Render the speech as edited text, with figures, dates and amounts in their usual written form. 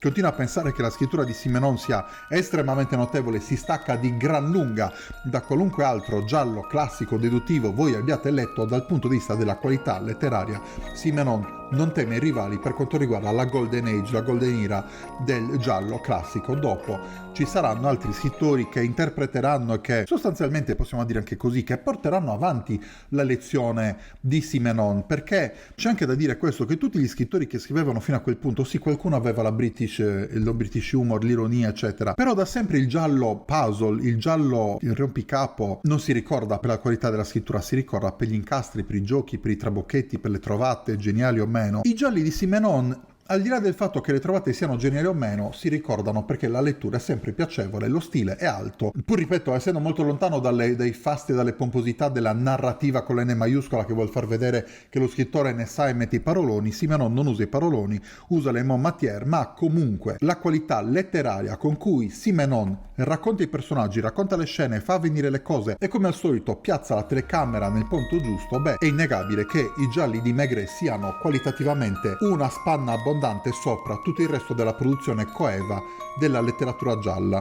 continua a pensare che la scrittura di Simenon sia estremamente notevole, si stacca di gran lunga da qualunque altro giallo classico deduttivo voi abbiate letto. Dal punto di vista della qualità letteraria, Simenon non teme i rivali per quanto riguarda la Golden Age, la Golden Era del giallo classico. Dopo ci saranno altri scrittori che interpreteranno e che sostanzialmente, possiamo dire anche così, che porteranno avanti la lezione di Simenon, perché c'è anche da dire questo, che tutti gli scrittori che scrivevano fino a quel punto, sì, qualcuno aveva lo British humor, l'ironia eccetera, però da sempre il giallo puzzle, il giallo il rompicapo non si ricorda per la qualità della scrittura, si ricorda per gli incastri, per i giochi, per i trabocchetti, per le trovate geniali o meno. I gialli di Simenon, al di là del fatto che le trovate siano geniali o meno, si ricordano perché la lettura è sempre piacevole, lo stile è alto, pur ripeto, essendo molto lontano dai fasti e dalle pomposità della narrativa con l'N maiuscola che vuol far vedere che lo scrittore ne sa e mette i paroloni. Simenon non usa i paroloni, usa le mon matière, ma comunque la qualità letteraria con cui Simenon racconta i personaggi, racconta le scene, fa venire le cose e come al solito piazza la telecamera nel punto giusto, beh, è innegabile che i gialli di Maigret siano qualitativamente una spanna abbondante sopra tutto il resto della produzione coeva della letteratura gialla.